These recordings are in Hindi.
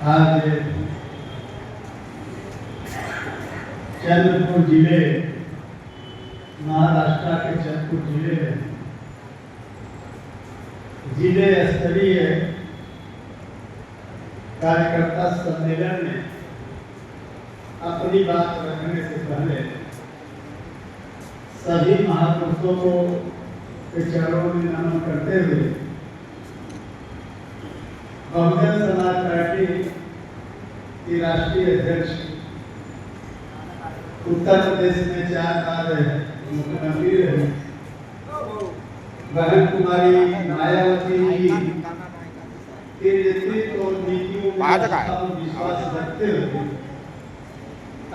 आज चंद्रपुर जिले, महाराष्ट्र के चंद्रपुर जिले में जिले स्तरीय कार्यकर्ता सम्मेलन में अपनी बात रखने से पहले सभी महापुरुषों को के चरणों में नमन करते हुए बहुजन समाज पार्टी की राष्ट्रीय अध्यक्ष, उत्तर प्रदेश में 4 बार मुख्यमंत्री रहे बहन कुमारी मायावती जी के नेतृत्व और नीतियों में विश्वास रखते हुए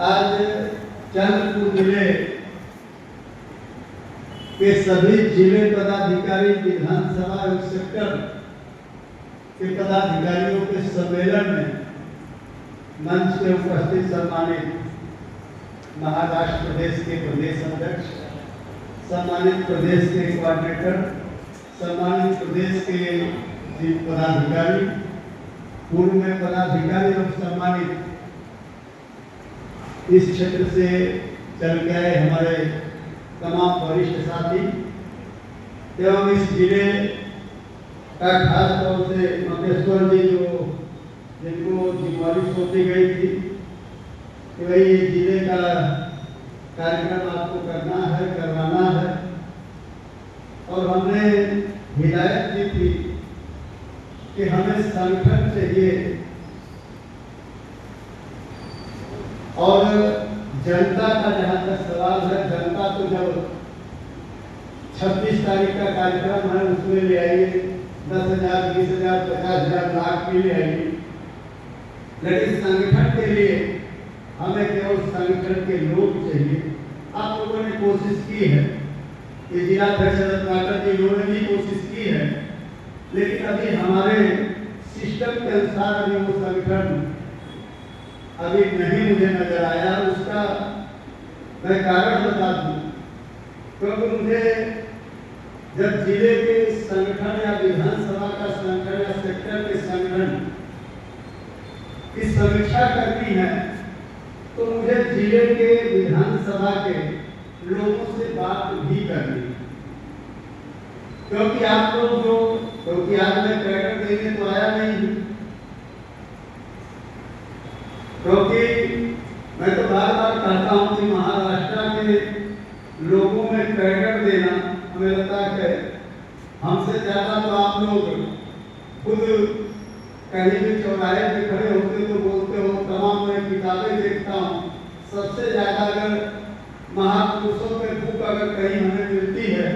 आज चंद्रपुर जिले के सभी जिले पदाधिकारी, विधानसभा और सेक्टर के पदाधिकारियों के सम्मेलन में मंच पे उपस्थित सम्मानित महाराष्ट्र प्रदेश के प्रदेश अध्यक्ष, सम्मानित प्रदेश के कोऑर्डिनेटर, सम्मानित प्रदेश के पदाधिकारी, पूर्व में पदाधिकारी और सम्मानित इस क्षेत्र से चल के आए हमारे तमाम वरिष्ठ साथी एवं इस जिले का खास तौर से महेश्वर जी जिनको जिम्मेदारी सौंपी गई थी कि भाई जिले का कार्यक्रम आपको करना है, करवाना है, और हमने हिदायत दी थी कि हमें संगठन चाहिए और जनता का जहाँ तक सवाल है, जनता तो जब 26 तारीख का कार्यक्रम है उसमें ले आइए 10,000, 20,000, 50,000, लाख भी ले आइए, लेकिन संगठन के लिए हमें केवल संगठन के लोग चाहिए। आप लोगों ने कोशिश की है, ये जिलाध्यक्ष रत्नाकर जी लोगों ने भी कोशिश की है, लेकिन अभी हमारे सिस्टम के अनुसार अभी वो संगठन अभी नहीं मुझे नजर आया। उसका मैं कारण बता दूं, क्योंकि मुझे जब जिले के संगठन या विधानसभा का संगठन या सेक्टर के संगठन की समीक्षा करनी है तो मुझे जिले के विधानसभा के लोगों से बात भी करनी है, क्योंकि आप लोग क्योंकि आज मैं कैडर देने तो आया नहीं, क्योंकि मैं तो बार बार कहता हूं कि महाराष्ट्र के लोगों में कैडर देना हमें लगता है हमसे ज्यादा तो आप लोग खुद कहीं भी चौराहे पे खड़े होते तो बोलते हो, तमाम मैं किताबें देखता हूँ, सबसे ज्यादा अगर महापुरुषों के बुक अगर कहीं हमें मिलती है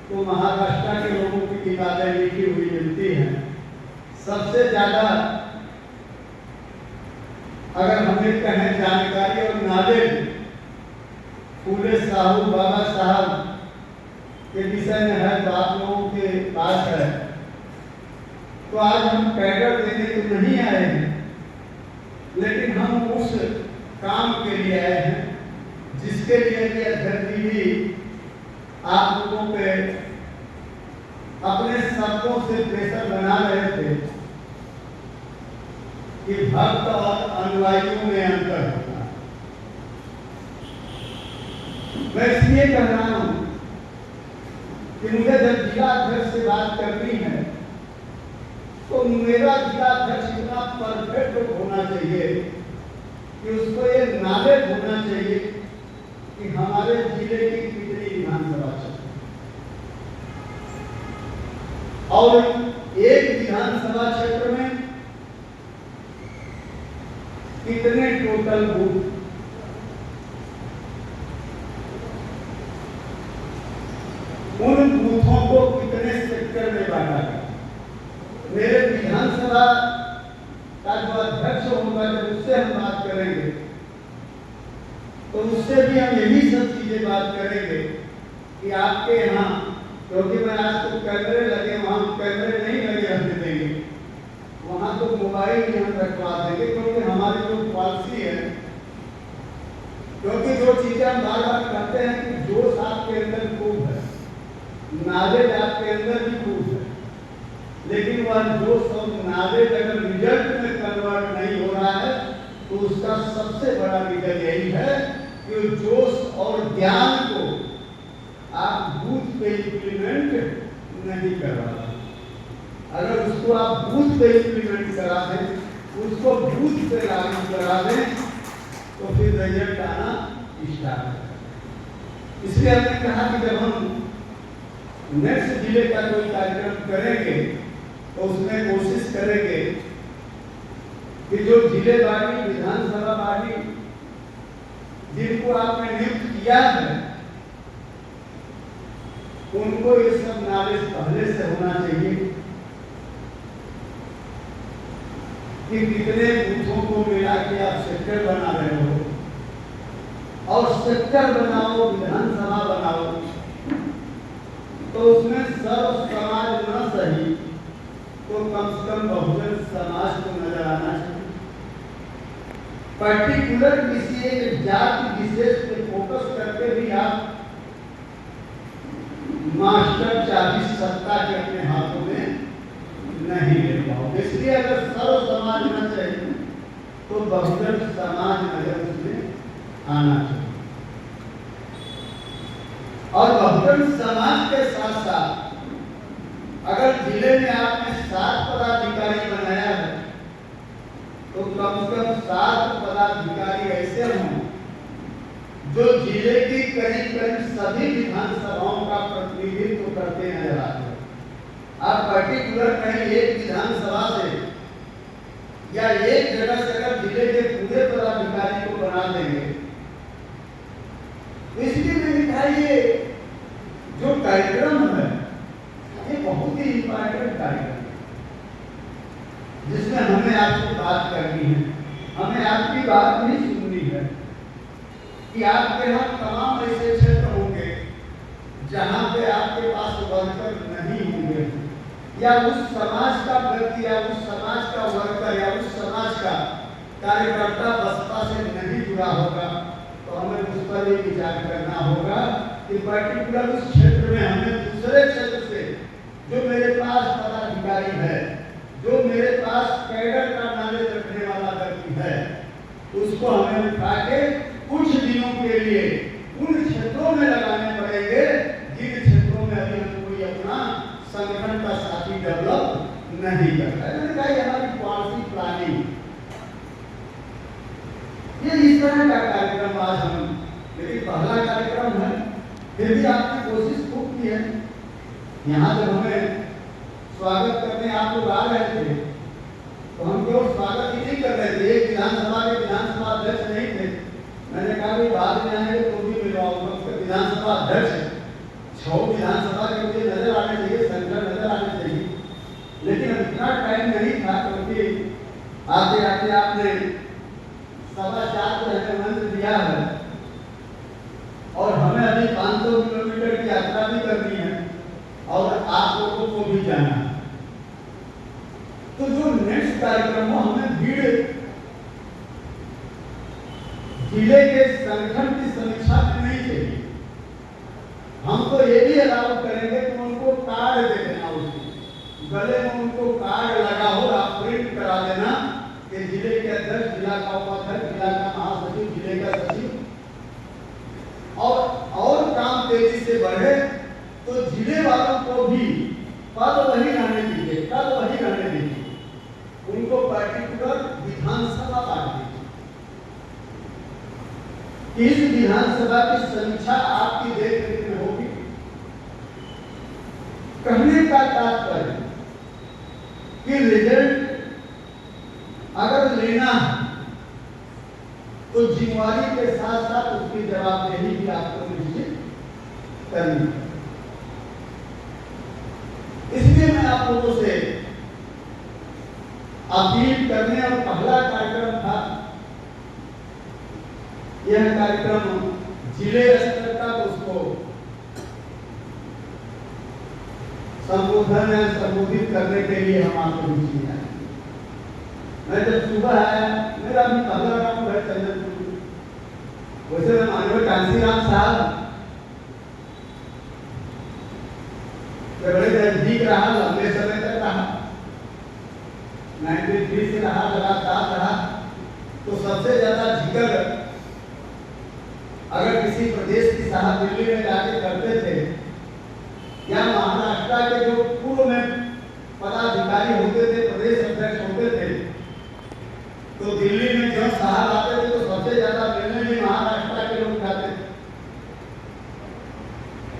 तो महाराष्ट्र के लोगों की किताबें लिखी हुई मिलती हैं। सबसे ज्यादा अगर हमें कहें जानकारी और नॉलेज फूले साहू बाबा साहब के विषय में है तो आप लोगों के पास है, तो आज हम कैडर देने तो नहीं आए हैं, लेकिन हम उस काम के लिए आए हैं जिसके लिए कि अध्यक्ष जी भी आप लोगों पे अपने शब्दों से प्रेशर बना रहे थे कि भक्त और अनुयायियों में अंतर होता है। मैं इसलिए कह रहा हूं कि मुझे जब जिला अध्यक्ष से बात करनी है तो मेरा जिला अध्यक्ष इतना परफेक्ट होना चाहिए कि उसको ये नॉलेज होना चाहिए कि हमारे जिले की कितनी विधानसभा क्षेत्र और एक विधानसभा क्षेत्र में कितने टोटल बूथ, उन बूथों को कितने सेक्टर में बांटा गया। मेरे विधानसभा का जो अध्यक्ष होगा जब उससे हम बात करेंगे तो उससे भी हम यही सब चीजें बात करेंगे कि आपके यहाँ, क्योंकि मैं आज तो कैमरे लगे, वहां कैमरे नहीं लगे रहने देंगे, वहां तो मोबाइल ही हम रखवा देंगे, क्योंकि हमारी जो पॉलिसी है, क्योंकि जो चीजें हम बार बार कहते हैं कि जोश आपके अंदर खूब है, नॉलेज आपके अंदर भी खूब है, लेकिन वो बाद जोश और नॉलेज अगर रिजल्ट में कन्वर्ट नहीं हो रहा है तो उसका सबसे बड़ा रीजन यही है कि जोश और ज्ञान को आप बूथ पे इम्प्लीमेंट नहीं कर रहा। अगर उसको आप बूथ पे इम्प्लीमेंट करा दें, उसको बूथ पे लागू करा दें, तो फिर रिजल्ट आना स्टार्ट है। इसलिए हमने कहा कि जब हम नेक्स्ट जिले का कोई कार्यक्रम करेंगे तो उसमें कोशिश करेंगे कि जो जिले वाली विधानसभा वाली जिनको आपने नियुक्त किया है उनको ये सब नॉलेज पहले से होना चाहिए कि कितने बूथों को मिला के आप सेक्टर बना रहे हो, और सेक्टर बनाओ, विधानसभा बनाओ, तो उसमें सर्व समाज न सही तो कम से कम बहुजन समाज को नजर आना चाहिए। पर्टिकुलर किसी एक जाति विशेष पे फोकस करके भी आप मास्टर चाबी सत्ता के अपने हाथों में नहीं ले पाओगे। इसलिए अगर सर्व समाज न चाहिए तो बहुजन समाज नजर उसमें आना चाहिए, और बहुजन समाज के साथ साथ अगर जिले में आपने 7 पदाधिकारी बनाया है तो कम से कम 7 पदाधिकारी ऐसे हों जो जिले की करीब सभी विधानसभाओं का प्रतिनिधित्व करते नजर आते हैं। आप पर्टिकुलर कहीं एक विधानसभा से या एक जगह से अगर जिले के पूरे पदाधिकारी को बना देंगे, इसलिए मैंने कहा ये जो कार्यक्रम है ये बहुत ही इंपॉर्टेंट कार्यक्रम है जिसमें हमें आपसे बात करनी है, हमें आपकी बात नहीं सुननी है कि आपके यहाँ तमाम ऐसे क्षेत्र होंगे जहाँ पे आपके पास वर्कर नहीं होंगे, या उस समाज का व्यक्ति या उस समाज का वर्कर या उस समाज का कार्यकर्ता बसपा से नहीं जुड़ा होगा, तो हमें उस पर भी विचार करना होगा कि पर्टिकुलर उस क्षेत्र में हमें दूसरे क्षेत्र से जो मेरे पास पदाधिकारी है, जो मेरे पास कैडर का नॉलेज रखने वाला व्यक्ति है, उसको हमें उठा के कुछ दिनों के लिए उन क्षेत्रों में लगाने पड़ेंगे जिन क्षेत्रों में अभी हम कोई अपना संगठन का साथी डेवलप नहीं करता है। मैंने कहा हमारी पॉलिसी प्लानिंग ये इस तरह का कार्यक्रम आज हम, लेकिन पहला कार्यक्रम है, फिर भी आपने कोशिश खूब की है। यहाँ जब हमें स्वागत करने आप लोग आ रहे थे तो हम केवल स्वागत ही नहीं कर रहे थे, एक विधानसभा के विधानसभा अध्यक्ष नहीं थे। मैंने कहा कि बाद में आएंगे तो भी मिलवाऊंगा, विधानसभा अध्यक्ष 6 विधानसभा के मुझे नजर आने चाहिए, संगठन नजर आने चाहिए, लेकिन इतना टाइम नहीं था क्योंकि आते आते आपने 4.25 मंत्र दिया है और हमें अभी 500 किलोमीटर की यात्रा भी करनी है और आप लोगों को भी जाना है। तो जो नेक्स्ट कार्यक्रम हो हमें भीड़ जिले के संगठन की समीक्षा में नहीं चाहिए, हम तो ये भी अलाउ करेंगे कि उनको कार्ड दे देना, उसको गले में उनको कार्ड लगा हो, आप प्रिंट करा देना कि जिले के अध्यक्ष, जिला का उपाध्यक्ष, जिला का महासचिव, जिले का सचिव, और काम तेजी से बढ़े तो जिले वालों को भी पद वही रहने दीजिए, कल वही रहने दीजिए, उनको पर्टिकुलर विधानसभा बांट दीजिए। इस विधानसभा की समीक्षा आपकी देखरेख में होगी। कहने का तात्पर्य कि रिजल्ट अगर लेना है तो जिम्मेवारी के साथ साथ उसकी जवाबदेही भी आपको निश्चित करनी है। इसलिए मैं आप लोगों से अपील करने, और पहला कार्यक्रम था यह कार्यक्रम जिले स्तर का, तो उसको संबोधन या संबोधित करने के लिए हम आपको रुचि आए। मैं जब सुबह आया, मेरा भी पहला राउंड है चंद्रपुर, वैसे मैं मानव कांसीराम साहब बड़े नजदीक रहा, लंबे समय तक रहा, 93 से रहा, लगातार रहा। तो सबसे ज्यादा जिक्र अगर किसी प्रदेश की साहब दिल्ली में जाके करते थे या महाराष्ट्र के जो पूर्व में पदाधिकारी होते थे, प्रदेश अध्यक्ष होते थे, तो दिल्ली में जब साहब आते थे तो सबसे ज्यादा मिलने भी महाराष्ट्र के लोग जाते थे।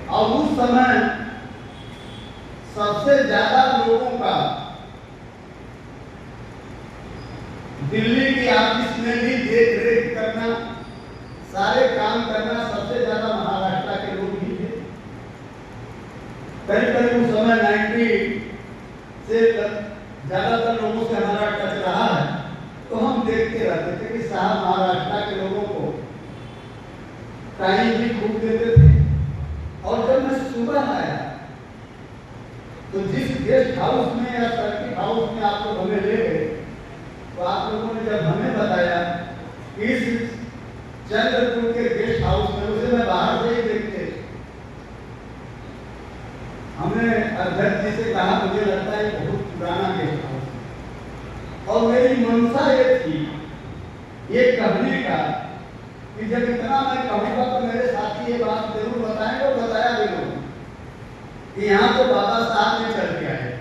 और उस समय सबसे ज्यादा लोगों का दिल्ली की ऑफिस में भी देख रेख करना, सारे काम करना सबसे ज्यादा महाराष्ट्र के लोग ही थे। करीब करीब उस समय 90 से ज्यादातर लोगों से हमारा टच रहा है। तो हम देखते रहते थे कि साहब महाराष्ट्र के लोगों को टाइम भी खूब देते थे। और जब मैं सुबह आया तो जिस गेस्ट हाउस में या सर्किट हाउस में आप लोग हमें ले गए, तो आप लोगों ने जब हमें बताया कि इस चंद्रपुर के गेस्ट हाउस में, उसे मैं बाहर से ही देखते, हमने अध्यक्ष जी से कहा मुझे लगता है बहुत पुराना गेस्ट हाउस है। और मेरी मंशा ये थी ये कहने का कि जब इतना मैं कहूँगा तो मेरे साथी ये बात जरूर बताएंगे, और बताया भी लोगों कि यहाँ तो बाबा साहब ने चल के आए,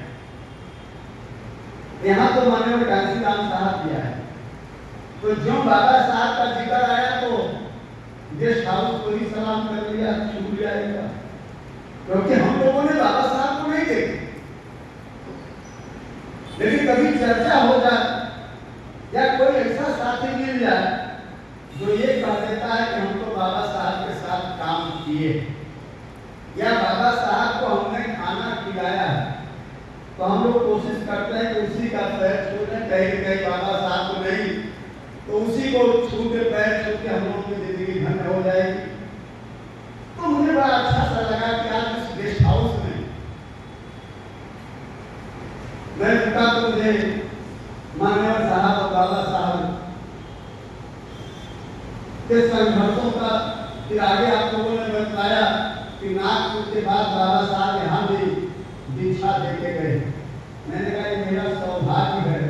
यहाँ तो माननीय कांशीराम साहब भी आए। तो जो बाबा साहब का जिक्र आया तो गेस्ट हाउस को ही सलाम कर लिया, छू जाएगा, क्योंकि हम लोगों ने बाबा साहब को नहीं देखे। लेकिन कभी चर्चा हो जाए या कोई ऐसा साथी मिल जाए जो ये कह देता है कि हम तो बाबा साहब के साथ काम किए या बाबा साहब को हमने खाना खिलाया है, तो हम लोग कोशिश करते हैं कि उसी का पैर छू लें, कहीं बाबा साहब को नहीं तो उसी को छू के पैर छू के हम लोग की जिंदगी धन्य हो जाएगी। तो मुझे बड़ा अच्छा सा लगा कि आज इस गेस्ट हाउस में मैं रुका तो मुझे मान्यवर साहब और बाबा साहब के संघर्षों का फिर आगे आप लोगों ने बताया कि नागपुर के बाद बाबा साहब यहाँ भी दीक्षा देके गए। मैंने कहा ये मेरा सौभाग्य है,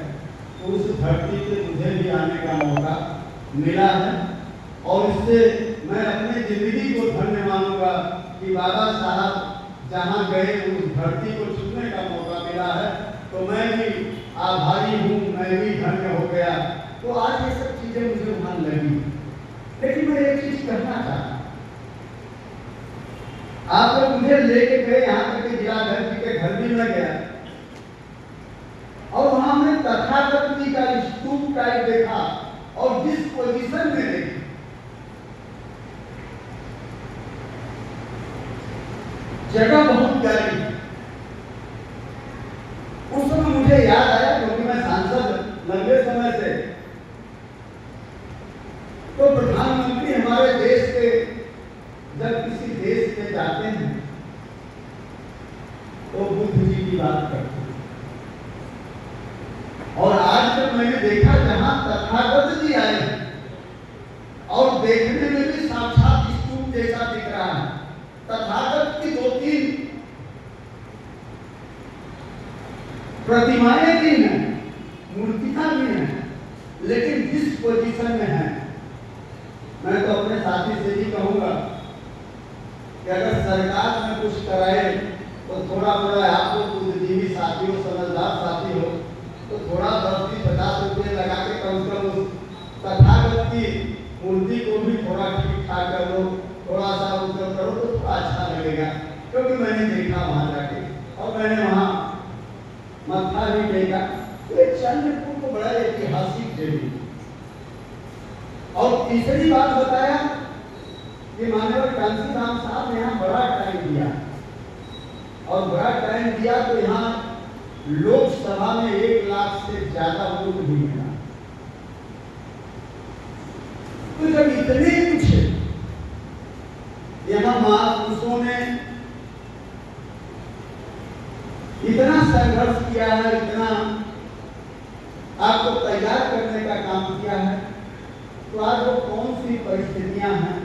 तो उस धरती पे मुझे भी आने का मौका मिला है। और इससे मैं अपनी जिंदगी को धन्य मानूंगा कि बाबा साहब जहाँ गए उस धरती को छूने का मौका मिला है। तो मैं भी आभारी हूँ, मैं भी धन्य हो गया। तो आज ये सब चीजें मुझे वहां लगी। लेकिन मैं एक चीज कहना चाहता, आप लोग मुझे लेके गए यहाँ तक कि जिलाधर जी के घर भी मैं गया, और वहां हमने तथागत जी का स्तूप टाइप देखा, और जिस पोजीशन में देखी, जगह बहुत प्यारी। उस समय मुझे याद आया, क्योंकि मैं सांसद लंबे समय से, तो प्रधानमंत्री हमारे देश के जब किसी देश में जाते हैं तो बुद्ध जी की बात करते हैं। और आज जब मैंने देखा जहां तथागत जी आए और देखने में भी साक्षात स्तूप जैसा दिख रहा है, तथागत की 2-3 प्रतिमाएं भी हैं, मूर्तियां भी हैं, लेकिन जिस पोजीशन में है, मैं तो अपने साथी से ही कहूंगा कि अगर सरकार में कुछ कराए तो थोड़ा बड़ा आप लोग बुद्धिजीवी साथी हो, समझदार साथी हो, तो थोड़ा 10-50 रुपये लगा के कम से कम उस तथागत की मूर्ति को भी थोड़ा ठीक ठाक कर लो, थोड़ा सा उत्तर करो तो थोड़ा अच्छा लगेगा। क्योंकि मैंने देखा वहां जाके, और मैंने वहां मत्था भी देखा, तो एक चंद्रपुर को बड़ा ऐतिहासिक जगह। और तीसरी बात बताया कि माननीय कांशीराम साहब ने यहाँ बड़ा टाइम दिया, और बड़ा टाइम दिया तो यहाँ लोकसभा में 1 लाख से ज्यादा वोट भी मिला। तो जब इतने कुछ यहाँ महापुरुषों ने इतना संघर्ष किया है, इतना आपको तैयार करने का काम किया है, तो आज वो कौन सी परिस्थितियां हैं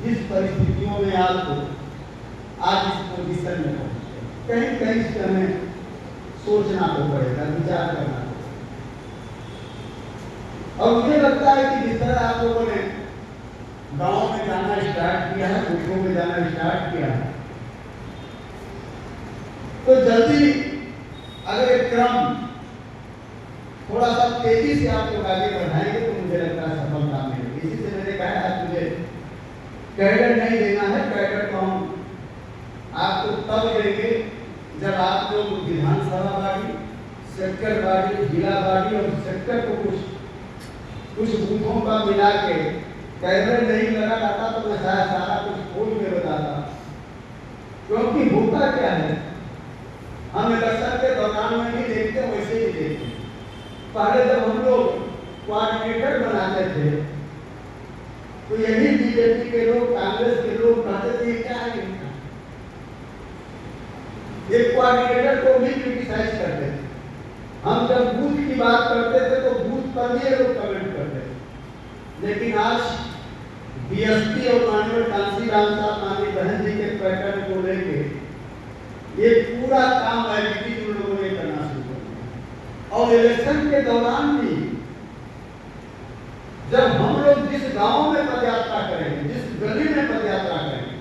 जिस परिस्थितियों में आपको आज इस पोजीशन में पहुंचे, कहीं कहीं से हमें सोचना तो पड़ेगा, विचार करना पड़ेगा। और मुझे लगता है कि जिस तरह आप लोगों ने गांव में जाना स्टार्ट किया है, बूथों में जाना स्टार्ट किया है, तो जल्दी अगर एक क्रम थोड़ा सा तेजी से आप लोग आगे बढ़ाएंगे तो मुझे लगता है सफलता मिलेगी। इसी से मैंने कहा आज मुझे कैडर नहीं देना है, कैडर को हम आपको तब देंगे जब आप लोग विधानसभा बाड़ी, सेक्टर बाड़ी, जिला बाड़ी और सेक्टर को कुछ बूथों का मिला के कैडर नहीं लगा रहता तो मैं शायद सारा कुछ खोल के बताता। क्योंकि होता क्या है, हम इलेक्शन के दौरान में भी देखते वैसे ही देखते। पहले जब हम लोग कोऑर्डिनेटर बनाते थे तो यही बीजेपी के लोग, कांग्रेस के लोग कहते थे क्या है एक कोऑर्डिनेटर को भी क्रिटिसाइज करते थे। हम जब बूथ की बात करते थे तो बूथ पर भी लोग कमेंट करते थे। लेकिन आज बीएसपी और माननीय कांशीराम साहब, माननीय बहन जी के पैटर्न को लेके ये पूरा काम आईटी उन लोगों ने करना शुरू कर दिया। और इलेक्शन के दौरान भी जब हम लोग जिस गांव में पदयात्रा करेंगे, जिस गली में पदयात्रा करेंगे,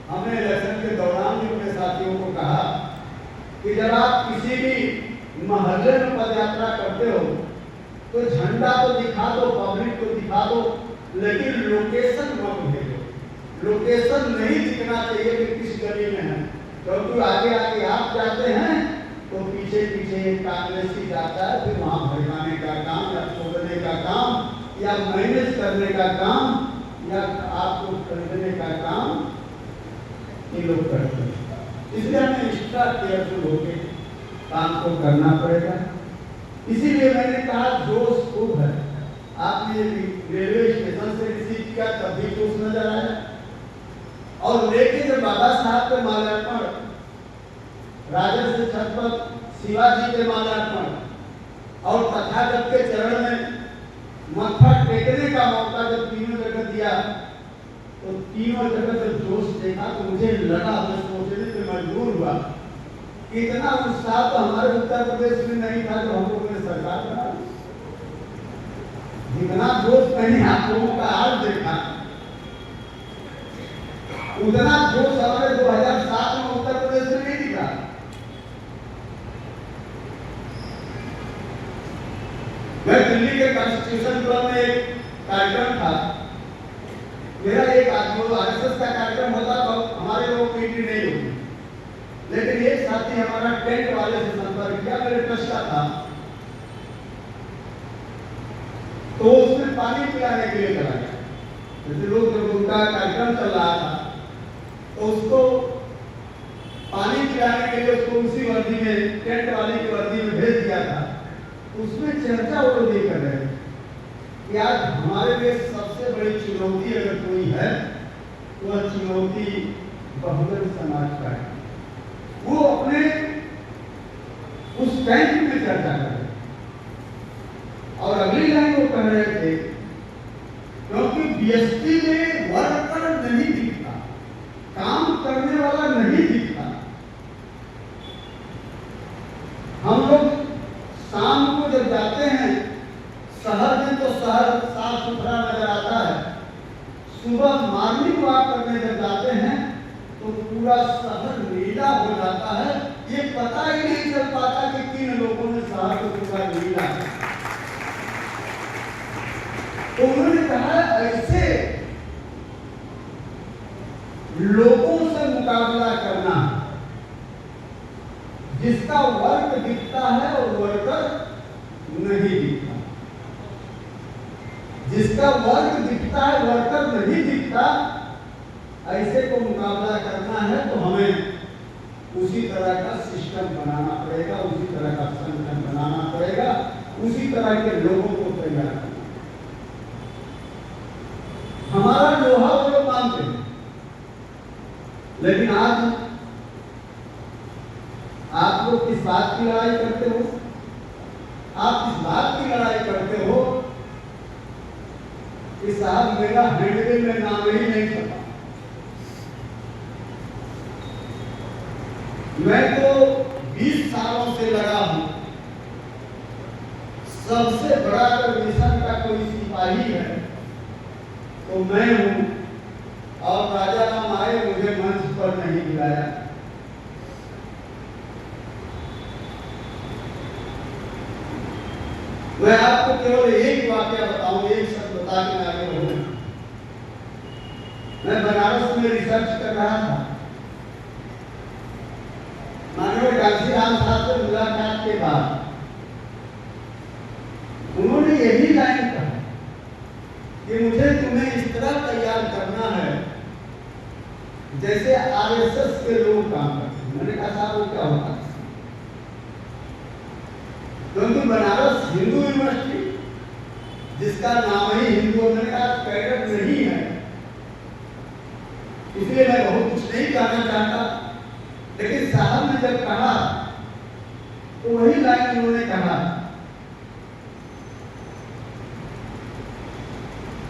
हमने इलेक्शन के दौरान भी अपने साथियों को कहा कि जब आप किसी भी मोहल्ले में पदयात्रा करते हो तो झंडा तो दिखा दो, पब्लिक को दिखा दो, लेकिन लोकेशन मत भेजो। लोकेशन नहीं दिखना चाहिए कि किस गली में है, क्योंकि आगे आगे आप जाते हैं तो पीछे पीछे कांग्रेसी जाता है, फिर वहां भड़काने का काम या छोड़ने का काम या मैनेज करने का काम या आपको खरीदने का काम ये लोग करते हैं। इसलिए हमें एक्स्ट्रा केयरफुल होकर काम को करना पड़ेगा। इसीलिए मैंने कहा जोश खूब है। आपने रेलवे स्टेशन से रिसीव किया तब भी जोश नजर आया, और लेके जब बाबा साहब के माल्यार्पण, राजर्षि छत्रपति शिवाजी के माल्यार्पण और तथागत के चरण में मत्था टेकने का मौका जब तीनों जगह दिया तो तीनों जगह जब जोश देखा तो मुझे लगा, मैं सोचने पे मजबूर हुआ कि इतना उत्साह तो हमारे उत्तर प्रदेश में नहीं था जो हम लोगों ने सरकार बना दी। जितना जोश मैंने आप लोगों का आज देखा, उतना जोश हमारे 2007 में उत्तर प्रदेश में नहीं दिखा। मैं दिल्ली के कॉन्स्टिट्यूशन क्लब में एक कार्यक्रम था, मेरा एक आदमी आरएसएस का कार्यक्रम होता तो हमारे लोग मीटिंग नहीं होती, लेकिन एक साथी हमारा टेंट वाले से संपर्क किया, मेरे ट्रस्ट का था, तो उसने पानी पिलाने के लिए चला गया। जैसे लोग जब उनका कार्यक्रम चल रहा था तो उसको पानी पिलाने के लिए उसको उसी वर्दी में, टेंट वाले की वर्दी में भेज दिया था। उसमें चर्चा वो लोग नहीं कर रहे थे कि आज हमारे लिए सबसे बड़ी चुनौती अगर कोई है तो वह चुनौती बहुजन समाज का है। वो अपने उस कैंप में चर्चा कर रहे और अगली लाइन वो कह रहे थे क्योंकि बीएसपी में वर्कर नहीं दिखता, काम करने वाला नहीं दिखता। हम लोग शाम को जब जाते हैं शहर में तो शहर साफ सुथरा नजर आता है, सुबह मॉर्निंग वॉक करने जब जाते हैं तो पूरा शहर नीला हो जाता है। ये पता ही नहीं चल पाता कि किन लोगों ने शहर को पूरा नीला। तो उन्होंने कहा ऐसे लोगों से मुकाबला करना जिसका वर्क दिखता है और वर्कर नहीं दिखता, जिसका वर्क दिखता है वर्कर नहीं दिखता, ऐसे को मुकाबला करना है तो हमें उसी तरह का सिस्टम बनाना पड़ेगा, उसी तरह का संगठन बनाना पड़ेगा, उसी तरह के लोगों को तैयार करना। हमारा लोहा वो लोग मानते हैं, लेकिन आज आप लोग किस बात की लड़ाई करते हो? आप किस बात की लड़ाई करते हो कि साहब मेरा हैंडबिल में नाम ही नहीं छपा। मैं तो 20 सालों से लगा हूं, सबसे बड़ा अगर मिशन का कोई सिपाही है तो मैं हूँ। और राजा राम आए, मुझे मंच पर नहीं बुलाया। मैं आपको केवल एक वाक्य बताऊं, एक शब्द बता के मैं आगे बढ़ूंगा। मैं बनारस में रिसर्च कर रहा था। माननीय कांशीराम साहब से मुलाकात के बाद उन्होंने यही लाइन कहा कि मुझे तुम्हें इस तरह तैयार करना है जैसे आरएसएस के लोग काम करते हैं। मैंने कहा साहब वो क्या होता है? क्योंकि बनारस हिंदू यूनिवर्सिटी जिसका नाम ही हिंदू, मैंने कहा कैडर नहीं है, इसलिए मैं बहुत कुछ नहीं कहना चाहता। लेकिन साहब ने जब कहा तो वही लाइन उन्होंने कहा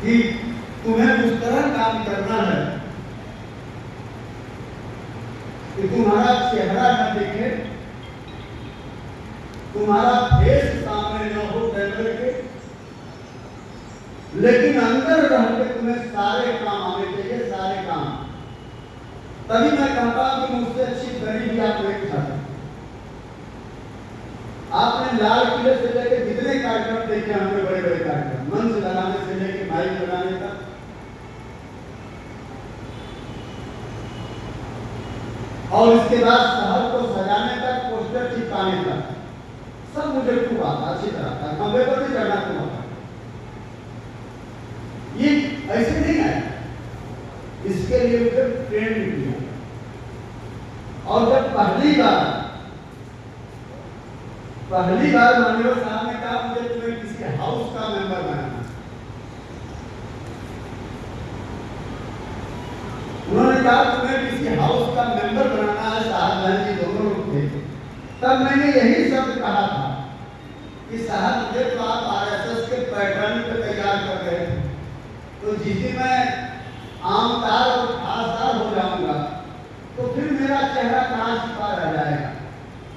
कि तुम्हें उस तरह काम करना है कि तुम्हारा चेहरा न दिखे, तुम्हारा फेस सामने न हो कैमरे के, लेकिन अंदर रह के तुम्हें सारे काम आने चाहिए, सारे काम। तभी मैं कहता हूं कि मुझसे अच्छी गरीबी आप नहीं सकते। आपने लाल किले से लेकर जितने कार्यक्रम देखे हमने, बड़े बड़े कार्यक्रम, मंच लगाने से लेकर माइक लगाने तक, और इसके बाद शहर को सजाने तक, पोस्टर चिपकाने तक, सब मुझे खूब आता, अच्छी तरह आता। खंबे पर भी चढ़ना खूब आता। ये ऐसे नहीं आया, इसके लिए मुझे ट्रेन किया। और जब पहली बार माननीय साहब ने कहा मुझे तुम्हें किसी हाउस का मेंबर बनाना, उन्होंने कहा तुम्हें किसी हाउस का मेंबर बनाना है, साहब जी दोनों लोग थे। तब मैंने यही शब्द कहा था कि साहब मुझे तो आप आरएसएस के पैटर्न पे तैयार कर रहे थे, तो जिस दिन मैं आमदार और खासदार हो जाऊंगा तो फिर मेरा चेहरा कहाँ छिपा रह जाएगा?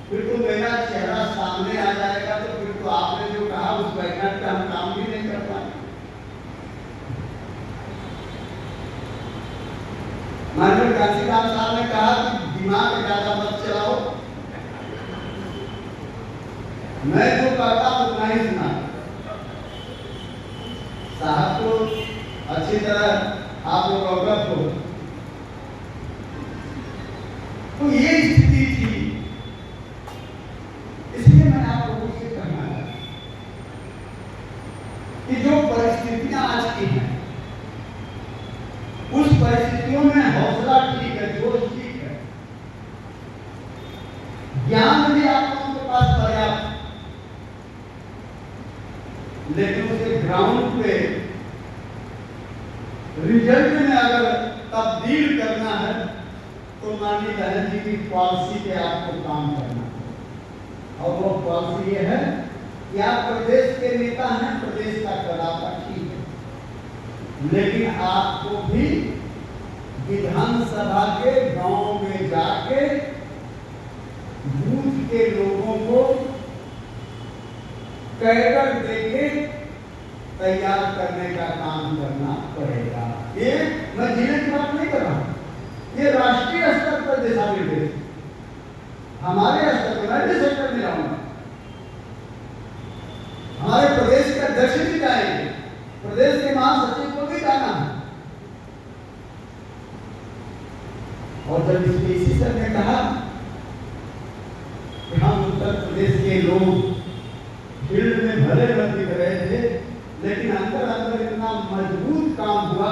फिर तो मेरा चेहरा सामने आ जाएगा, तो फिर तो आपने जो कहा उस पैटर्न पे हम काम भी नहीं कर पाएंगे। माननीय कांशीराम साहब ने कहा कि दिमाग ज्यादा मत चलाओ, मैं जो कहता हूं उतना ही सुना। साहब को अच्छी तरह आप लोग अवगत हो। तो ये स्थिति थी, इसलिए मैं आप लोगों से कहना है कि जो परिस्थितियां आज की हैं, उस परिस्थितियों में हौसला ठीक है, जोश ठीक है, ज्ञान भी आप लोगों के पास पर्याप्त, लेकिन उसे ग्राउंड पे रिजल्ट में अगर तब्दील करना है तो माननीय बहन जी की पॉलिसी पे आपको काम करना है। और वो पॉलिसी ये है कि आप प्रदेश के नेता हैं, प्रदेश का कराता ठीक है, लेकिन आपको भी विधानसभा के गांव में जाके बूथ के लोगों को कैडर देके तैयार करने का काम करना पड़ेगा। ये मैं जिले की बात नहीं कर रहा हूं, ये राष्ट्रीय स्तर पर दिशा निर्देश, हमारे स्तर पर, मैं भी सेक्टर में रहूंगा, हमारे प्रदेश के अध्यक्ष भी जाएंगे, प्रदेश के महासचिव को भी जाना है। और जब इसी सर ने कहा कि हम उत्तर प्रदेश के लोग फील्ड में भले न दिख रहे थे, लेकिन अंदर अंदर इतना मजबूत काम हुआ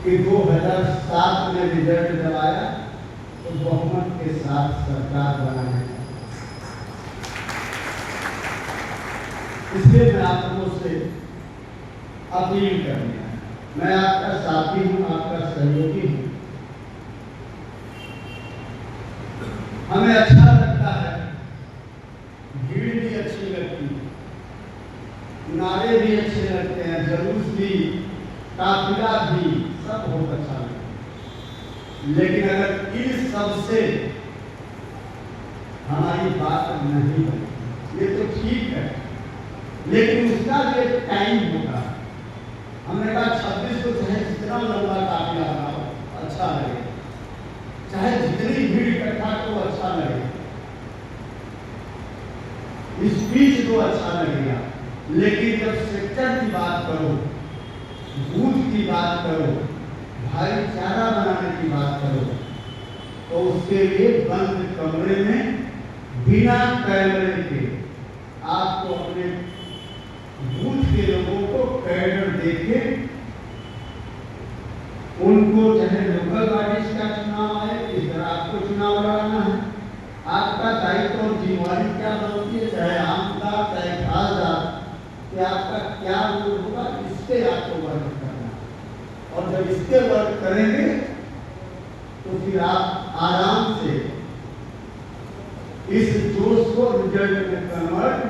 कि 2007 में रिजल्ट जब आया तो बहुमत के साथ सरकार बनाने। इसलिए मैं आप लोगों से अपील करनी है, मैं आपका साथी हूं, आपका सहयोगी हूं। हमें अच्छा लगता है, भीड़ भी अच्छी लगती है, नारे भी अच्छे लगते हैं, जुलूस भी, काफिला भी, सब बहुत अच्छा लगता है। लेकिन अगर इन सबसे हमारी बात नहीं बनती, ये तो ठीक है, लेकिन उसका भी एक टाइम होगा। हमने कहा 26 को चाहे जितना लंबा काफिला बनाओ अच्छा लगे, चाहे जितनी भीड़ इकट्ठा करो अच्छा लगे, स्पीच तो अच्छा लगेगा, लेकिन जब सेक्टर की बात करो, बूथ की बात करो, भाईचारा बनाने की बात करो, तो उसके लिए बंद कमरे में बिना कैमरे के आपको अपने बूथ के लोगों को कैडर देके उनको चाहे लोकल बॉडीज का चुनाव आए, इस तरह आपको चुनाव लड़ाना है, आपका दायित्व और जिम्मेवारी क्या बनती है, चाहे आमदार चाहे खासदार, कि आपका क्या रोल होगा, इससे आपको वर्क करना है। और जब इसके वर्क करेंगे तो फिर आप आराम से इस जोश को रिजल्ट में कन्वर्ट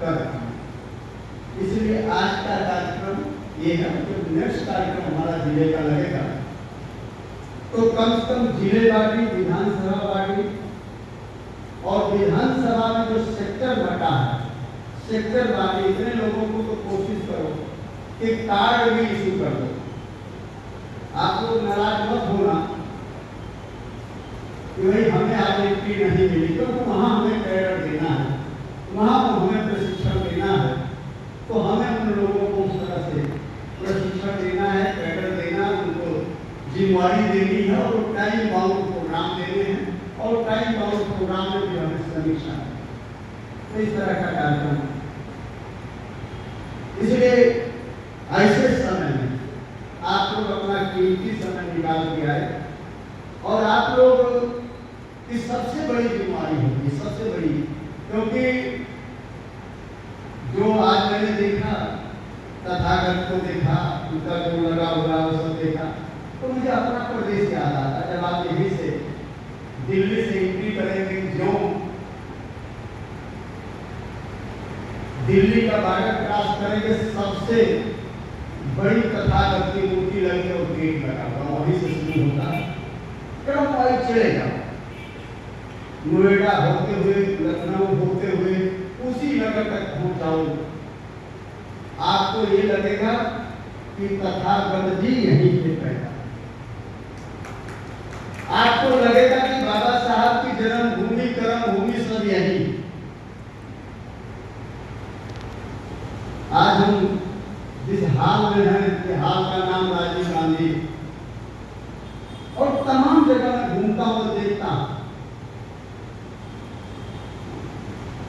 कर पाएंगे। इसलिए आज का कार्यक्रम ये है, तो नेक्स्ट कार्यक्रम हमारा जिले का लगेगा तो कम से कम जिले वाली विधानसभा वाली और विधानसभा में जो सेक्टर बटा है, सेक्टर वाले इतने लोगों को तो कोशिश करो कि कार्ड भी इशू कर दो। आप लोग नाराज मत होना कि भाई हमें आइडेंटिटी नहीं मिली, क्योंकि वहां हमें कैडर देना है, वहां हमें प्रशिक्षण देना है, तो हमें उन लोगों को उस तरह से प्रशिक्षण देना है, कैडर देना, उनको जिम्मेवारी देनी है और टाइम बाउंड प्रोग्राम देने हैं, और टाइम बाउंड प्रोग्राम में भी हमें समीक्षा है। तो इस तरह का कार्यक्रम, इसलिए ऐसे समय में आप लोग अपना कीमती समय निकाल के आए, और आप लोग की सबसे बड़ी जिम्मेवारी होगी, सबसे बड़ी, क्योंकि जो आज मैंने देखा, तथागत को देखा, उनका जो लगा हुआ वो सब देखा, तो मुझे अपना प्रदेश याद आता। जब आप यहीं से दिल्ली से एंट्री करेंगे, जो दिल्ली का बॉर्डर क्रॉस करेंगे, सबसे बड़ी तथागत की मूर्ति लगी और गेट लगा हुआ, वहीं से शुरू होता है, क्रम वाइज चलेगा, नोएडा होते हुए, लखनऊ होते हुए उसी नगर तक पहुंच जाओ, आपको ये लगेगा कि तथागत जी यहीं पे पैदा, आपको लगेगा कि बाबा साहब की जन्मभूमि कर्मभूमि सब यही। आज हम जिस हाल में हैं, हाल का नाम राजीव गांधी, और तमाम जगह में घूमता हूं, देखता हूं,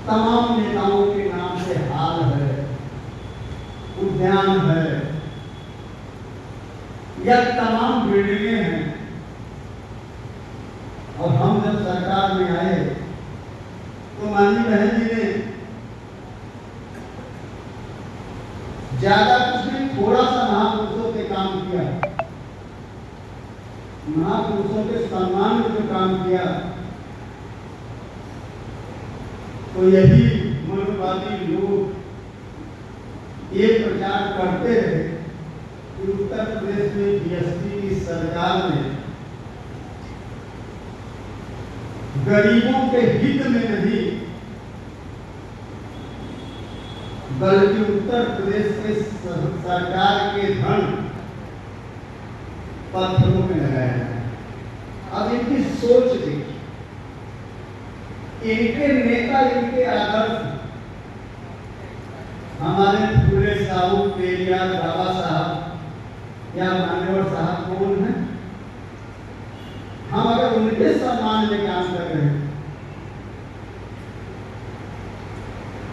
तमाम नेताओं के नाम से हाल है, उद्यान है, या तमाम बिल्डिंगें हैं। और हम जब सरकार में आए तो माननीय बहन जी ने ज्यादा कुछ नहीं, थोड़ा सा महापुरुषों के काम किया, महापुरुषों के सम्मान में जो काम किया, तो यही मनोवादी लोग ये प्रचार करते रहे कि उत्तर प्रदेश में बीएसपी की सरकार ने गरीबों के हित में नहीं, बल्कि उत्तर प्रदेश के सरकार के धन पत्थरों में लगाया है। अब इनकी सोच देखिए, इनके नेता, इनके आदर्श, हमारे फूले साहू, पेरियार, बाबा साहब या मान्यवर साहब कौन है? हम अगर उनके सम्मान में काम कर रहे हैं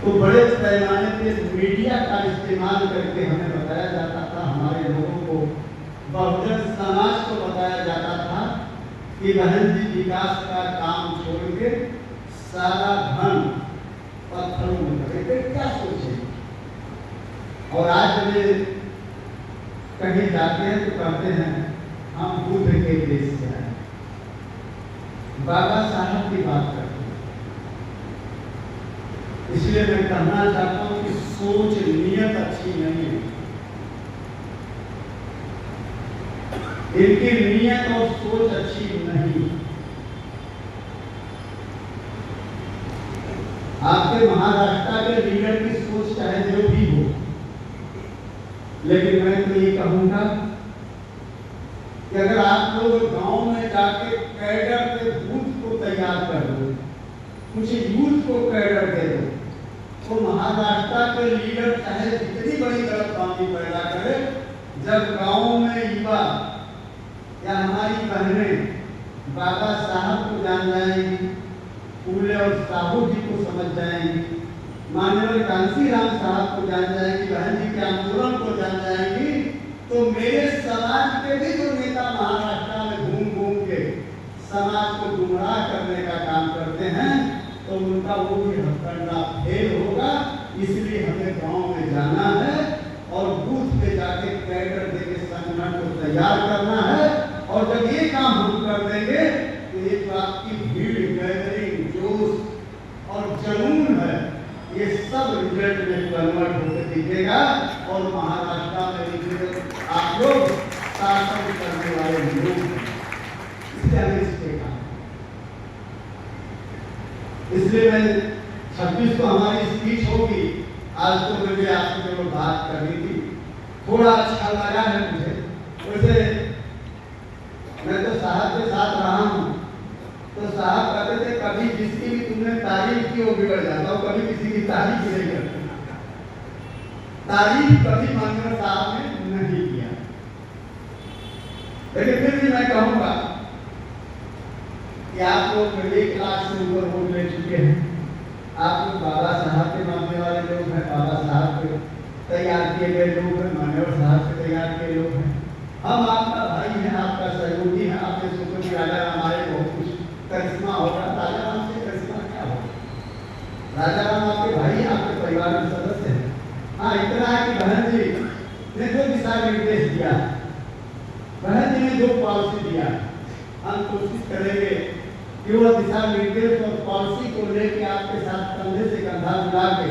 तो बड़े पैमाने पे मीडिया का इस्तेमाल करके हमें बताया जाता था, हमारे लोगों को, बहुजन समाज को बताया जाता था कि बहन जी विकास का काम छोड़ के सारा धन पत्थरों में लगे, क्या सोचे। और आज वे कहीं जाते हैं तो कहते हैं हम बुद्ध के देश से आए, बाबा साहब की बात करते हैं। इसलिए मैं कहना चाहता हूं कि सोच, नियत अच्छी नहीं है, इनकी नियत और सोच अच्छी नहीं। आपके महाराष्ट्र के लीडर की सोच चाहे जो भी हो, लेकिन मैं तो ये कहूंगा कि अगर आप लोग गांव में जाके कैडर के बूथ को तैयार कर दो, कुछ यूथ को कैडर दे दो, तो महाराष्ट्र के लीडर चाहे जितनी बड़ी गलतफहमी पैदा करे, जब गांव में युवा या हमारी बहनें बाबा साहब को जान जाएंगी, फूले और साहू जी को समझ जाएंगी, माननीय कांसीराम साहब को जान जाएंगी, बहन जी के आंदोलन को जान जाएंगी, तो मेरे समाज के भी जो नेता महाराष्ट्र में घूम घूम के समाज को गुमराह करने का काम करते हैं, तो उनका वो भी हथकंडा फेल होगा। इसलिए हमें गांव में जाना है और बूथ पे जाके कैडर देके संगठन को तैयार करना है, और जब ये काम हम कर देंगे तो एक आपकी भीड़, गैदरिंग, जोश और जुनून है, ये सब रिजल्ट में कन्वर्ट होकर दिखेगा और महाराष्ट्र में आप लोग शासन करने वाले लोग हैं। इसलिए मैं 26 को हमारी स्पीच होगी, आज तो मुझे आपसे जो बात करनी थी, थोड़ा अच्छा लगा है मुझे। वैसे मैं तो साहब के साथ रहा हूँ, तो साहब कहते थे कभी जिसकी भी तुमने तारीफ की वो बिगड़ जाता हो, कभी किसी की तारीफ नहीं करते। तारीफ कभी माननीय साहब ने नहीं किया, लेकिन फिर भी मैं कहूँगा कि आप लोग 1 लाख से ऊपर वोट ले चुके हैं, आप लोग बाबा साहब के मानने वाले लोग हैं, बाबा साहब के तैयार किए गए लोग हैं, मान्यवर साहब के तैयार किए लोग हैं। हम आपका भाई हैं, आपका सहयोगी हैं। आपने सोचो कि राजा राम आए बहुत कुछ करिश्मा होगा, राजा राम से करिश्मा क्या होगा? राजा राम आपके भाई, आपके परिवार के सदस्य हैं। हाँ, इतना है कि बहन जी ने जो दिशा निर्देश दिया, बहन जी ने जो पॉलिसी दिया, हम कोशिश करेंगे कि वो दिशा निर्देश और पॉलिसी को लेकर आपके साथ कंधे से कंधा मिला के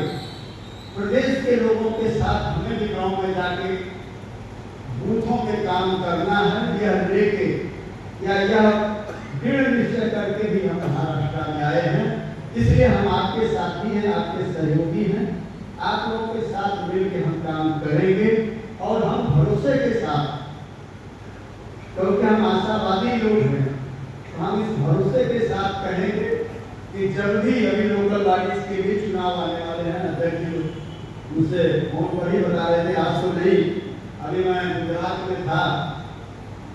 प्रदेश के लोगों के साथ हमें भी गाँव में जाके बूथों पे काम करना है। यह लेके या यह दृढ़ निश्चय करके भी हम महाराष्ट्र में आए हैं। इसलिए हम आपके साथी हैं, आपके सहयोगी हैं। आप लोगों के साथ मिलकर हम काम करेंगे और हम भरोसे के साथ, क्योंकि हम आशावादी लोग हैं, तो हम इस भरोसे के साथ कहेंगे कि जल्दी, अभी लोकल बॉडीज के भी चुनाव आने वाले हैं। अध्यक्ष जी मुझसे फोन पर ही बता रहे थे, आज तो नहीं, अभी मैं गुजरात में था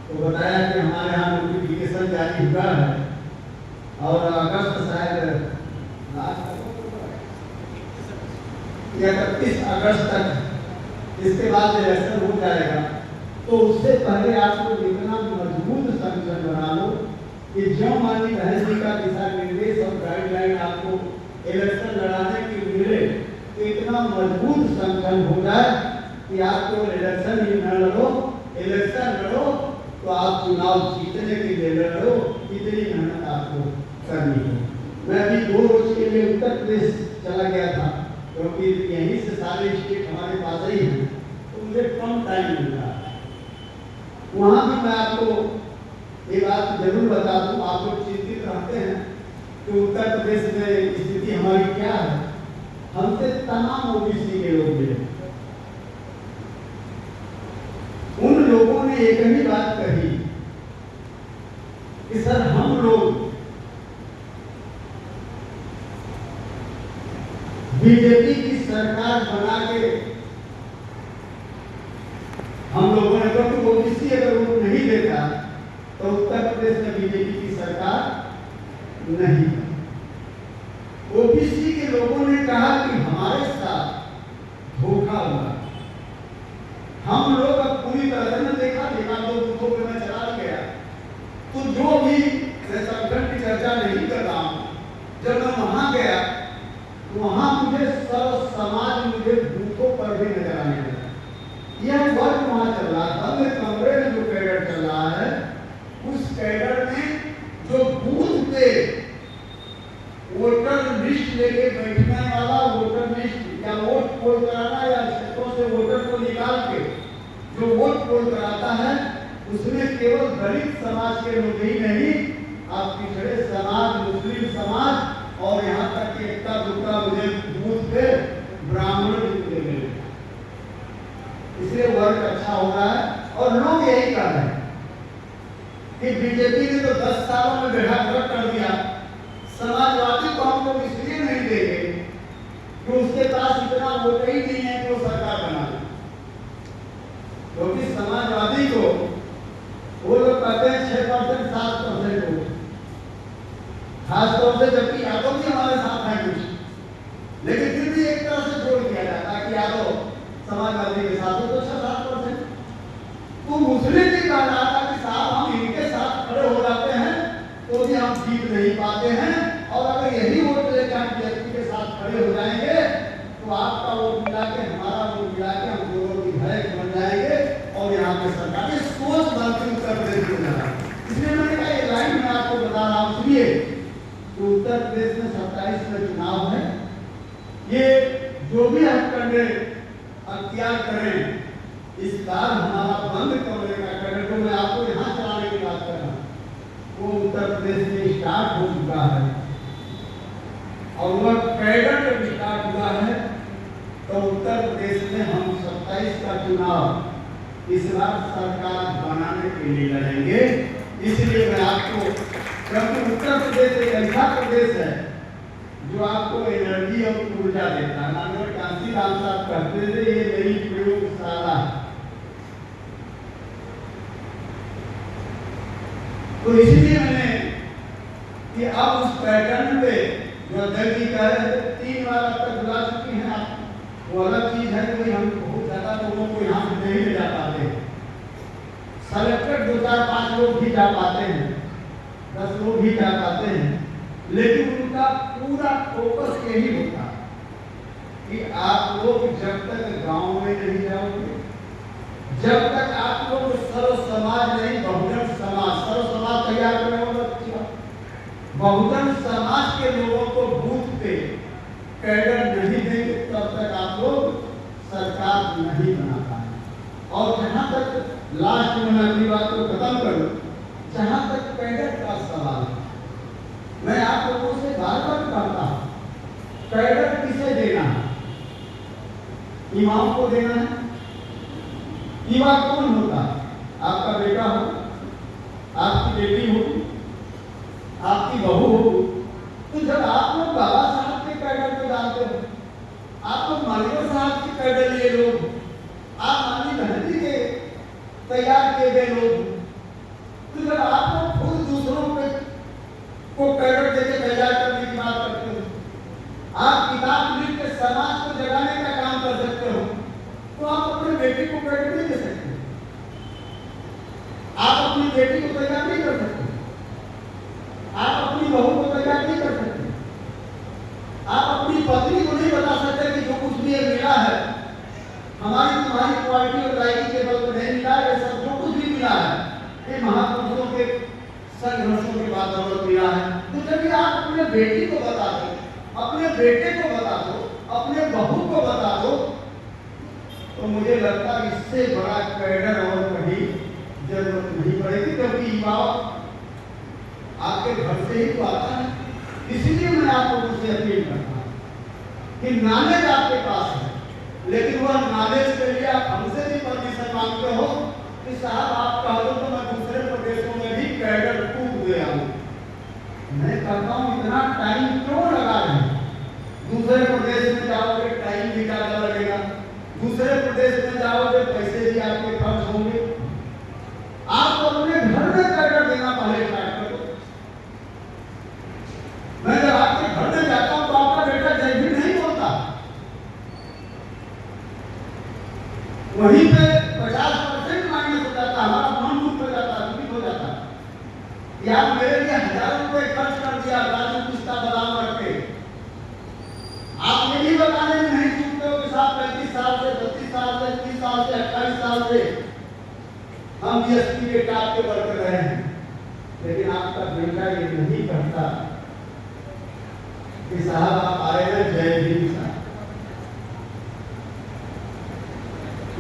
तो बताया कि हमारे यहाँ नोटिफिकेशन जारी हुआ है और अगस्त शायद 31 अगस्त तक इसके बाद इलेक्शन हो जाएगा। तो उससे पहले आप लोग इतना मजबूत संगठन बना लो कि जो माननीय बहन जी का दिशा निर्देश और गाइडलाइन आपको इलेक्शन लड़ाने की मिले, तो इतना मजबूत संगठन हो जाए कि आपको इलेक्शन ही न लड़ो, इलेक्शन लड़ो तो आप चुनाव जीतने के लिए लड़ो। इतनी मेहनत आपको करनी है। मैं अभी 2 रोज के लिए उत्तर प्रदेश चला गया था, क्योंकि यहीं से सारे स्टेट हमारे पास ही हैं, तो मुझे कम टाइम मिला। वहाँ भी मैं आपको ये बात जरूर बता दूँ, आप लोग चिंतित रहते हैं कि उत्तर प्रदेश में स्थिति हमारी क्या है। हमसे तमाम ओबीसी के लोग मिले, उन लोगों ने एक ही बात कही कि सर हम लोग बीजेपी की सरकार बना के, हम लोगों ने कहा कि ओबीसी अगर वोट नहीं देता तो उत्तर प्रदेश में बीजेपी की सरकार नहीं। ओबीसी के लोगों ने कहा कि हमारे साथ धोखा हुआ। हम लोग अब पूरी तरह से देखा 2 बूथों पे मैं चला गया, तो जो भी मैं संगठन की चर्चा नहीं कर रहा हूँ, जब मैं वहां गया तो वहां मुझे सर्व समाज मुझे बूथों पर भी नजर आने लगा। यह वर्क वहां चल रहा था, मेरे कमरे में जो कैडर चल रहा है, उस कैडर में जो बूथ पे वोटर लिस्ट लेके बैठने वाला, वोटर लिस्ट या वोट पोल कराना या क्षेत्रों से वोटर को निकाल के जो वोट पोल कराता है, उसमें केवल दलित समाज के लोग ही नहीं, आप पिछड़े समाज, मुस्लिम समाज और यहाँ तक कि एकता दुर्गा हो रहा है और लोग यही कर रहे हैं कि बीजेपी ने तो 10 सालों में बेड़ा गर्क कर दिया, समाजवादी को हम लोग इसलिए नहीं देंगे कि उसके पास इतना वोट ही नहीं है कि वो सरकार बना ले, क्योंकि समाजवादी को वो लोग कहते हैं 6% 7% वोट, खासतौर से जबकि यादव भी हमारे साथ है कुछ, लेकिन फिर भी एक तरह से जोड़ दिया जाता है कि यादव समाजवादी के साथ हो तो 6-7%। तो मुस्लिम भी कहा जाता कि साहब हम इनके साथ खड़े हो जाते हैं तो भी हम जीत नहीं पाते हैं, और अगर यही वोट लेकर हम बीजेपी के साथ खड़े हो जाएंगे तो आपका वोट मिला के हमारा वोट मिला के हम दोनों विधायक बन जाएंगे और यहाँ पे सरकार की सोच बनती उत्तर प्रदेश में जा रहा है। इसलिए मैंने कहा ये लाइन मैं आपको बता रहा हूँ, सुनिए। तो उत्तर प्रदेश में 27 में चुनाव है, ये जो भी हथकंडे अख्तियार करें इस बार हमारा बंद करने का करें, तो मैं आपको यहाँ चलाने की बात कर रहा हूँ, वो उत्तर प्रदेश में स्टार्ट हो चुका है और वह कैडर जब स्टार्ट हुआ है तो उत्तर प्रदेश में हम 27 का चुनाव इस बार सरकार बनाने के लिए लड़ेंगे। इसलिए मैं आपको, क्योंकि उत्तर प्रदेश एक ऐसा प्रदेश है जो आपको एनर्जी और ऊर्जा देता है। माननीय कांसी राम साहब कहते थे ये मेरी प्रयोगशाला है, तो इसलिए मैंने कि अब उस पैटर्न पे जो अध्यक्ष जी कह रहे थे 3 बार अब तक बुला चुकी हैं आप, वो अलग चीज है, कोई हम बहुत ज्यादा लोगों को यहाँ से नहीं ले जा पाते, सेलेक्टेड 2-4-5 लोग भी जा पाते हैं, 10 लोग भी जा पाते हैं, लेकिन उनका पूरा फोकस यही होता है कि आप लोग जब तक गांव में नहीं जाओगे, जब तक आप लोग सर्व समाज नहीं बहुजन समाज, सर्व समाज तैयार करने वाला बहुजन समाज के लोगों को बूथ पे कैडर नहीं देंगे तब तक आप लोग सरकार नहीं बना पाए। और जहां तक लास्ट में मैं अपनी बात को खत्म करूं, जहां तक कैडर का सवाल है, मैं आप लोगों से बार-बार कहता हूं, कैडर किसे देना है? इमाम को देना है। इमाम कौन होता है? आपका बेटा हो, आपकी बेटी हो, आपकी बहू हो। तो जब आप लोग बाबा साहब के कैडर को डालते हो, आप लोग मालिक साहब के कैडर लिए लोग, आप मानी बहन जी के तैयार किए गए लोग, तो जब आप लोग खुद दूसरों को कैडर देके तैयार करने की बात करते हो, आप किताब लिख के समाज को जगाने का काम कर सकते हो, तो आप अपने बेटी को कैडर नहीं दे सकते, आप अपनी बेटी को तैयार नहीं कर सकते, आप अपनी बहू को तैयार नहीं कर सकते, आप अपनी पत्नी को नहीं बता सकते कि जो कुछ भी मिला है हमारी तुम्हारी क्वालिटी और लाइकी के बल पर नहीं मिला है, सब जो कुछ भी मिला है ये महापुरुषों के संघर्षों के बाद दौलत मिला है। तो जब आप अपने बेटी को बता दो, अपने बेटे को बता दो, अपने बहू को बता दो, तो मुझे लगता है इससे बड़ा कैडर और कहीं जरूरत नहीं पड़ेगी, क्योंकि युवा आपके घर से ही तो आता है। इसलिए मैं आप लोगों से अपील करता हूँ कि नॉलेज आपके पास है, लेकिन वह नॉलेज के लिए आप हमसे भी परमिशन मांगते हो कि साहब आप कह दो तो मैं दूसरे प्रदेशों में भी कैडर कूद गया हूँ। मैं कहता हूँ इतना टाइम क्यों लगा रहे हैं? दूसरे प्रदेश में जाओगे टाइम भी ज्यादा लगेगा, दूसरे प्रदेश में जाओगे पैसे भी आपके खर्च होंगे। आप अपने घर में कैडर देना पहले स्टार्ट कर दो। मैं जब आपके घर में जाता हूं तो आपका बेटा जय भी नहीं बोलता, वहीं पे 50% माइनस हो जाता, हमारा मन दुख हो जाता, दुखी हो जाता। या मेरे लिए हजारों रुपए खर्च कर दिया काजू पिस्ता बादाम रख के, आप ये भी बताने में नहीं चूकते हो कि साहब 35 साल से 32 साल से 30 साल से 28 साल से हम बीएसपी के टॉप के वर्कर रहे हैं, लेकिन आपका बेटा ये नहीं कहता कि साहब आप आए हैं जय भीम साहब।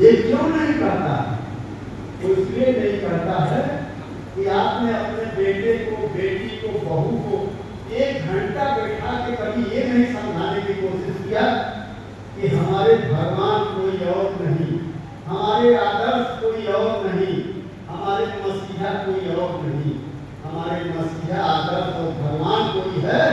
ये क्यों नहीं कहता? तो इसलिए नहीं कहता है कि आपने अपने बेटे को, बेटी को, बहू को 1 घंटा बैठा के कभी ये नहीं समझाने की कोशिश किया कि हमारे भगवान कोई और नहीं, हमारे आदर्श कोई और नहीं, हमारे मसीहा कोई और नहीं, हमारे मसीहा आदर्श और भगवान कोई है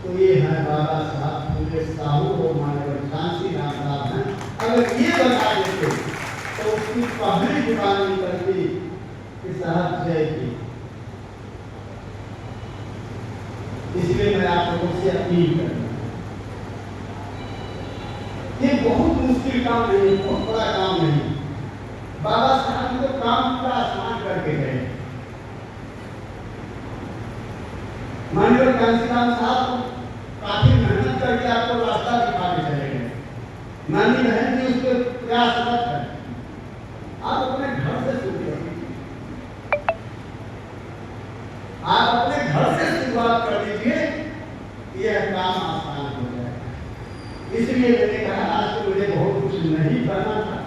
तो ये है बाबा साहब फूले साहू और मानव झांसी राम साहब हैं। अगर ये बता देते तो उसकी पहली जुबान निकलती कि साहब जय की। इसलिए मैं आप लोगों से अपील करता हूं, ये बहुत मुश्किल काम नहीं, बहुत बड़ा काम नहीं। बाबा साहब ने तो काम पूरा आसान करके गए। माननीय कांसीराम साहब काफी मेहनत करके आपको रास्ता दिखा के चले गए। माननीय बहन जी उस पर प्रयासरत है। आप अपने घर से शुरू करिए, आप अपने घर से शुरुआत कर दीजिए, यह काम आसान हो जाएगा। इसलिए मैंने कहा आज तो मुझे बहुत कुछ नहीं करना था,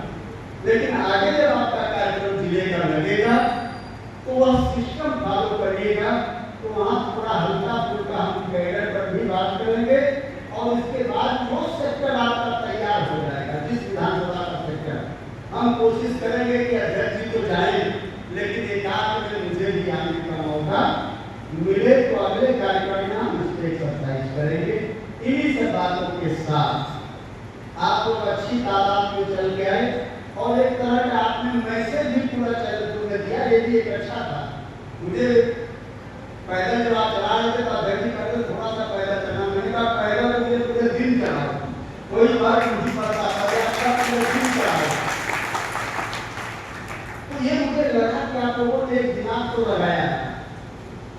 लेकिन आगे जब आपका कार्यक्रम जिले का लगेगा तो वह सिस्टम फॉलो करिएगा, तो वहाँ थोड़ा हल्का फुल्का हम कैडर पर भी बात करेंगे और इसके बाद जो सेक्टर आपका तैयार हो जाएगा, जिस विधानसभा का सेक्टर, हम कोशिश करेंगे कि अध्यक्ष जी तो जाएं, लेकिन एक आध में मुझे भी आने का मौका मिले तो अगले कार्यक्रम में हम इस पर एक्सरसाइज करेंगे। इन्हीं सब बातों के साथ आप लोग अच्छी तादाद में चल के आए और एक तरह का आपने मैसेज भी पूरा चैनल में दिया, ये भी एक अच्छा था। मुझे पैदल जब आप चला रहे थे तो अध्यक्ष जी कहते थोड़ा सा पैदल चलना, मैंने कहा पैदल मुझे पूरे दिन चला, कोई बात नहीं पड़ता था, पूरे दिन चला। तो ये मुझे लगा कि आप लोगों ने एक दिमाग तो लगाया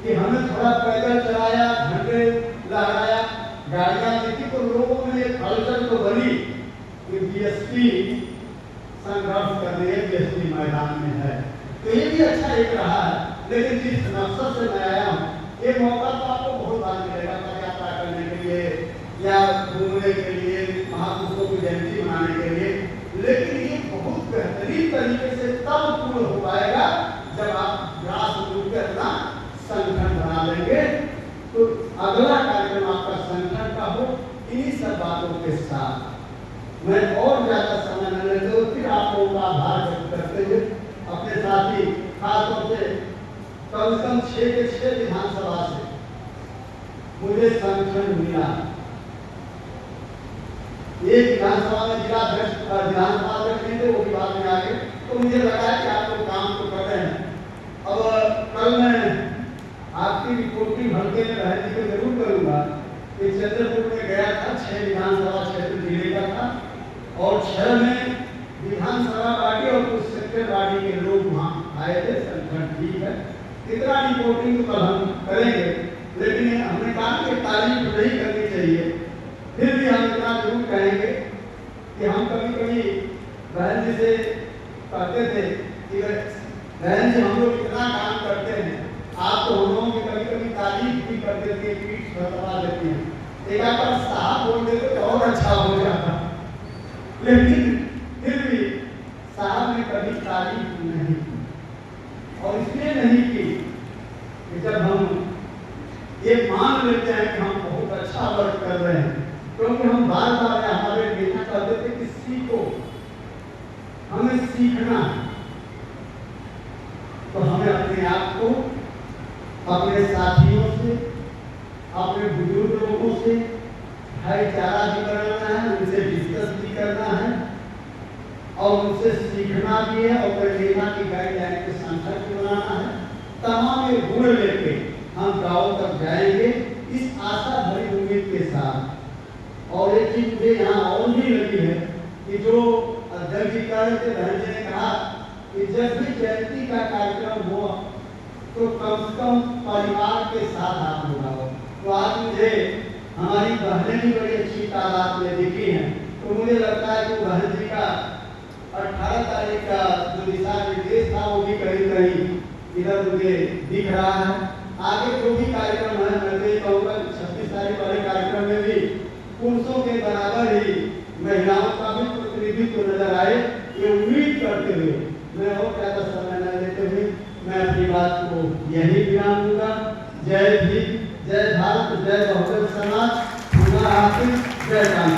कि हमें थोड़ा पैदल चलाया, झंडे लहराया, गाड़ियां देखी, तो लोगों में एक हलचल तो बनी कि बीएसपी संघर्ष करने बीएसपी मैदान में है। तो ये भी अच्छा एक रहा है, लेकिन जिस मकसद से मैं आया हूँ, ये मौका तो आपको बहुत बार मिलेगा पदयात्रा करने के लिए या घूमने के लिए, महापुरुषों की जयंती मनाने के लिए, लेकिन ये बहुत बेहतरीन तरीके से तब पूर्ण हो पाएगा जब आप ग्रास रूट पे अपना संगठन बना लेंगे। तो अगला कार्यक्रम आपका संगठन का हो। इन्हीं सब बातों के साथ मैं और ज्यादा समय न लेते हुए फिर आप लोगों का आभार व्यक्त करते हुए अपने साथी खासतौर से कम से कम 6 के 6 विधानसभा से मुझे संगठन मिला। एक विधानसभा में जिला अध्यक्ष विधानसभा अध्यक्ष नहीं थे, वो भी बाद में आ गए, तो मुझे लगा कि आप लोग काम तो कर रहे हैं। अब कल मैं आपकी रिपोर्टिंग हल्के में रहने की जरूर करूंगा कि चंद्रपुर में गया था, 6 विधानसभा क्षेत्र जिले का था और 6 में विधानसभा पार्टी और कुछ सेक्टर पार्टी के लोग वहाँ आए थे। संगठन ठीक है, इतना रिपोर्टिंग तो कल हम करेंगे, लेकिन हमने कहा कि तारीफ नहीं करनी चाहिए, फिर भी हम इतना जरूर कहेंगे कि हम कभी कभी बहन जी से कहते थे कि बहन जी हम लोग इतना काम करते हैं, आप तो हम लोगों की कभी कभी तारीफ भी कर देती है, पीठ बता देती है, एक बार साहब बोल देते तो और अच्छा हो जाता, लेकिन फिर भी साहब ने कभी तारीफ नहीं की। और इसलिए नहीं की कि जब हम ये मान लेते हैं कि हम बहुत अच्छा वर्क कर रहे हैं, क्योंकि हम बार बार हमारे नेता कहते थे कि सीखो, हमें सीखना है, तो हमें अपने आप को अपने साथियों से, अपने बुजुर्ग लोगों से भाईचारा भी बनाना है, उनसे डिस्कस भी करना है और उनसे सीखना भी है और नेता की गाइडलाइन के संसद भी बनाना है। तमाम ये गुण लेके हम गाँव तक जाएंगे इस आशा भरी उम्मीद के साथ। और एक चीज मुझे यहाँ और भी लगी है कि जो अध्यक्ष जी कह रहे थे, बहन जी ने कहा कि जब भी जयंती का कार्यक्रम हो तो कम से कम परिवार के साथ आप लोग आओ। तो आज मुझे हमारी बहनें भी बड़ी अच्छी तादाद में दिखी हैं, तो मुझे लगता है कि बहन जी का 18 तारीख का जो दिशा निर्देश था वो भी कहीं कहीं इधर मुझे दिख रहा है। आगे जो भी कार्यक्रम है, मैं तो ये कहूँगा 26 तारीख वाले कार्यक्रम में भी पुरुषों के बराबर ही महिलाओं का भी प्रतिनिधित्व नजर आए, ये उम्मीद करते हुए मैं और ज्यादा समय न लेते हुए मैं अपनी बात को यही विराम दूंगा। जय भीम, जय भारत, जय बहुजन समाज, जय राम।